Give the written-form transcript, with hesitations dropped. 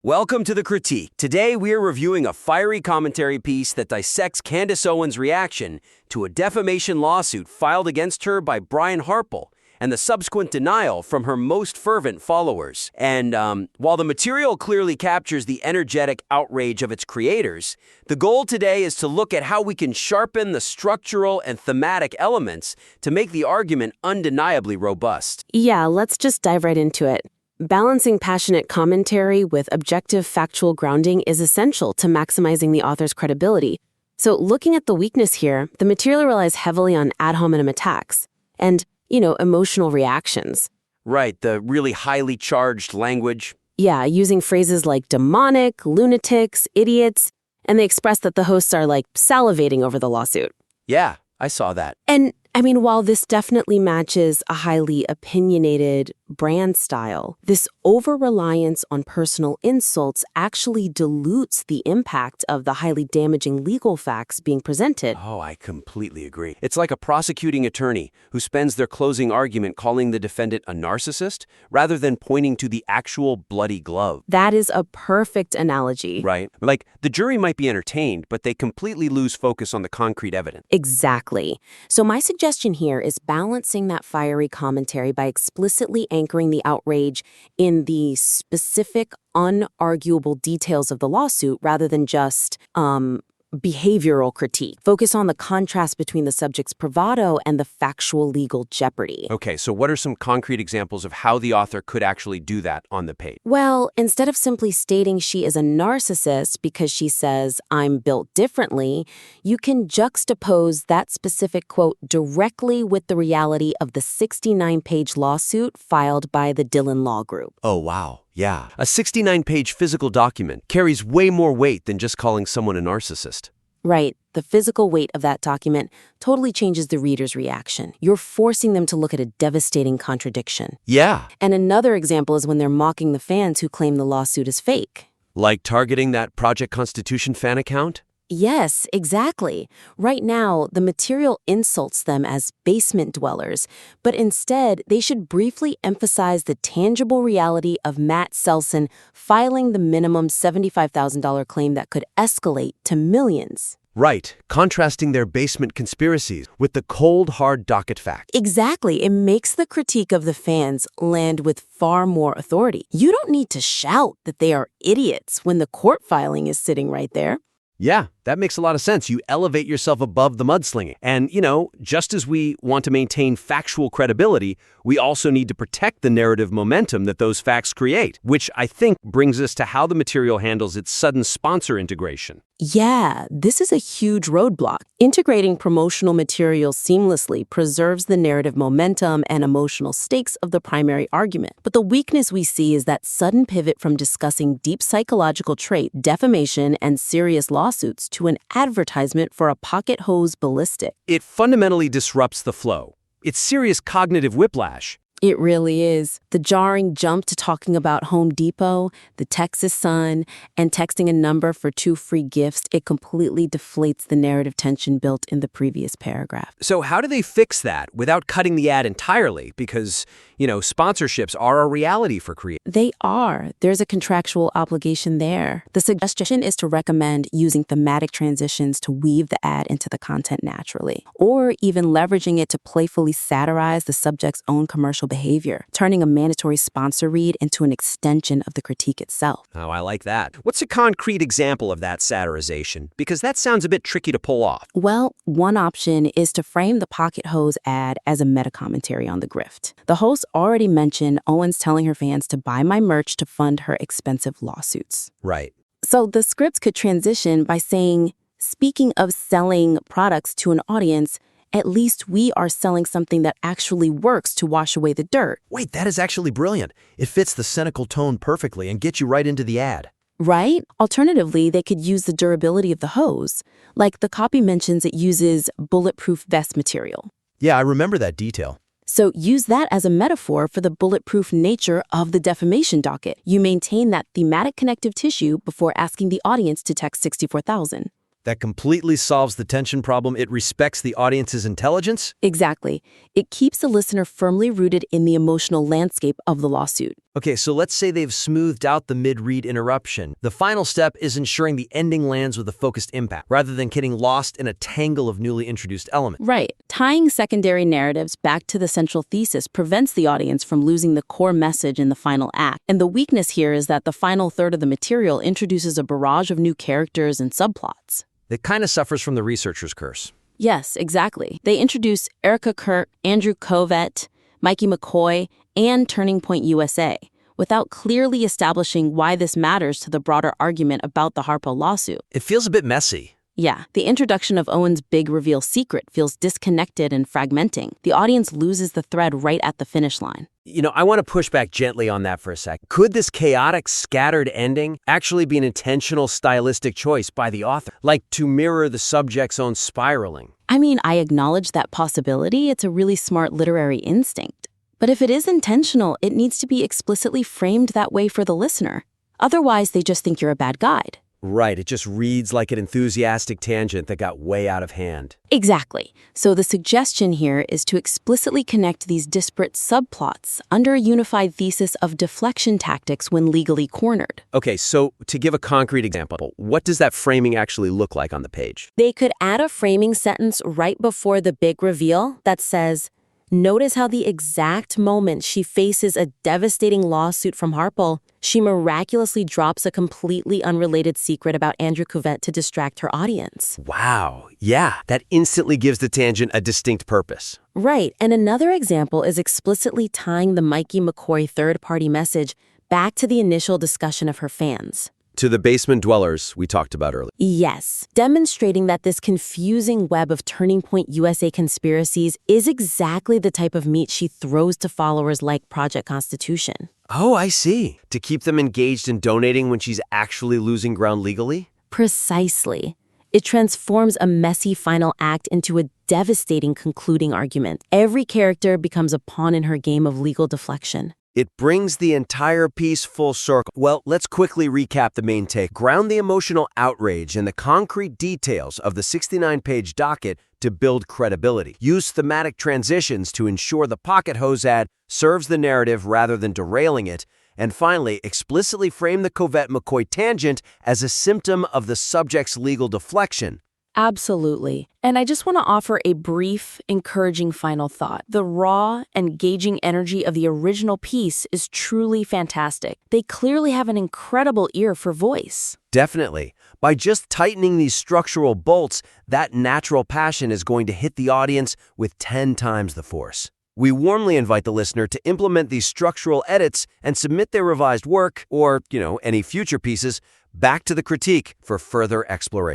Welcome to The Critique. Today we are reviewing a fiery commentary piece that dissects Candace Owens' reaction to a defamation lawsuit filed against her by Brian Harpull and the subsequent denial from her most fervent followers. And while the material clearly captures the energetic outrage of its creators, the goal today is to look at how we can sharpen the structural and thematic elements to make the argument undeniably robust. Yeah, let's just dive right into it. Balancing passionate commentary with objective factual grounding is essential to maximizing the author's credibility. So looking at the weakness here, the material relies heavily on ad hominem attacks and, emotional reactions. Right, the really highly charged language. Yeah, using phrases like demonic, lunatics, idiots, and they express that the hosts are salivating over the lawsuit. Yeah, I saw that. And while this definitely matches a highly opinionated brand style, this over-reliance on personal insults actually dilutes the impact of the highly damaging legal facts being presented. Oh, I completely agree. It's like a prosecuting attorney who spends their closing argument calling the defendant a narcissist rather than pointing to the actual bloody glove. That is a perfect analogy. Right. Like, the jury might be entertained, but they completely lose focus on the concrete evidence. Exactly. So my suggestion here is balancing that fiery commentary by explicitly anchoring the outrage in the specific, unarguable details of the lawsuit rather than just behavioral critique. Focus on the contrast between the subject's bravado and the factual legal jeopardy. Okay, so what are some concrete examples of how the author could actually do that on the page? Well, instead of simply stating she is a narcissist because she says, "I'm built differently," you can juxtapose that specific quote directly with the reality of the 69-page lawsuit filed by the Dillon Law Group. Oh, wow. Yeah. A 69-page physical document carries way more weight than just calling someone a narcissist. Right. The physical weight of that document totally changes the reader's reaction. You're forcing them to look at a devastating contradiction. Yeah. And another example is when they're mocking the fans who claim the lawsuit is fake. Like targeting that Project Constitution fan account? Yes, exactly. Right now, the material insults them as basement dwellers, but instead, they should briefly emphasize the tangible reality of Matt Selson filing the minimum $75,000 claim that could escalate to millions. Right, contrasting their basement conspiracies with the cold, hard docket facts. Exactly. It makes the critique of the fans land with far more authority. You don't need to shout that they are idiots when the court filing is sitting right there. Yeah, that makes a lot of sense. You elevate yourself above the mudslinging. And, just as we want to maintain factual credibility, we also need to protect the narrative momentum that those facts create, which I think brings us to how the material handles its sudden sponsor integration. Yeah, this is a huge roadblock. Integrating promotional material seamlessly preserves the narrative momentum and emotional stakes of the primary argument. But the weakness we see is that sudden pivot from discussing deep psychological trait, defamation, and serious lawsuits to an advertisement for a pocket hose ballistic. It fundamentally disrupts the flow. It's serious cognitive whiplash. It really is. The jarring jump to talking about Home Depot, the Texas Sun, and texting a number for 2 free gifts, it completely deflates the narrative tension built in the previous paragraph. So how do they fix that without cutting the ad entirely? Because, sponsorships are a reality for creators. They are. There's a contractual obligation there. The suggestion is to recommend using thematic transitions to weave the ad into the content naturally, or even leveraging it to playfully satirize the subject's own commercial behavior, turning a mandatory sponsor read into an extension of the critique itself. Oh, I like that. What's a concrete example of that satirization? Because that sounds a bit tricky to pull off. Well, one option is to frame the pocket hose ad as a meta-commentary on the grift. The host already mentioned Owens telling her fans to buy my merch to fund her expensive lawsuits. Right. So the script could transition by saying, speaking of selling products to an audience, at least we are selling something that actually works to wash away the dirt. Wait, that is actually brilliant. It fits the cynical tone perfectly and gets you right into the ad. Right? Alternatively, they could use the durability of the hose. Like the copy mentions it uses bulletproof vest material. Yeah, I remember that detail. So use that as a metaphor for the bulletproof nature of the defamation docket. You maintain that thematic connective tissue before asking the audience to text 64,000. That completely solves the tension problem. It respects the audience's intelligence. Exactly. It keeps the listener firmly rooted in the emotional landscape of the lawsuit. Okay, so let's say they've smoothed out the mid-read interruption. The final step is ensuring the ending lands with a focused impact, rather than getting lost in a tangle of newly introduced elements. Right. Tying secondary narratives back to the central thesis prevents the audience from losing the core message in the final act. And the weakness here is that the final third of the material introduces a barrage of new characters and subplots. It kind of suffers from the researcher's curse. Yes, exactly. They introduce Erica Kirk, Andrew Covett, Mikey McCoy, and Turning Point USA, without clearly establishing why this matters to the broader argument about the Harpull lawsuit. It feels a bit messy. Yeah, the introduction of Owens' big reveal secret feels disconnected and fragmenting. The audience loses the thread right at the finish line. I want to push back gently on that for a sec. Could this chaotic, scattered ending actually be an intentional stylistic choice by the author, like to mirror the subject's own spiraling? I mean, I acknowledge that possibility. It's a really smart literary instinct. But if it is intentional, it needs to be explicitly framed that way for the listener. Otherwise, they just think you're a bad guide. Right, it just reads like an enthusiastic tangent that got way out of hand. Exactly. So the suggestion here is to explicitly connect these disparate subplots under a unified thesis of deflection tactics when legally cornered. Okay, so to give a concrete example, what does that framing actually look like on the page? They could add a framing sentence right before the big reveal that says, "Notice how the exact moment she faces a devastating lawsuit from Harpull, she miraculously drops a completely unrelated secret about Andrew Covett to distract her audience." Wow, yeah, that instantly gives the tangent a distinct purpose. Right, and another example is explicitly tying the Mikey McCoy third-party message back to the initial discussion of her fans. To the basement dwellers we talked about earlier. Yes, demonstrating that this confusing web of Turning Point USA conspiracies is exactly the type of meat she throws to followers like Project Constitution. Oh, I see. To keep them engaged in donating when she's actually losing ground legally? Precisely. It transforms a messy final act into a devastating concluding argument. Every character becomes a pawn in her game of legal deflection. It brings the entire piece full circle. Well, let's quickly recap the main take. Ground the emotional outrage in the concrete details of the 69-page docket to build credibility. Use thematic transitions to ensure the pocket hose ad serves the narrative rather than derailing it. And finally, explicitly frame the Covett-McCoy tangent as a symptom of the subject's legal deflection. Absolutely. And I just want to offer a brief, encouraging final thought. The raw, engaging energy of the original piece is truly fantastic. They clearly have an incredible ear for voice. Definitely. By just tightening these structural bolts, that natural passion is going to hit the audience with 10 times the force. We warmly invite the listener to implement these structural edits and submit their revised work, or, any future pieces, back to the critique for further exploration.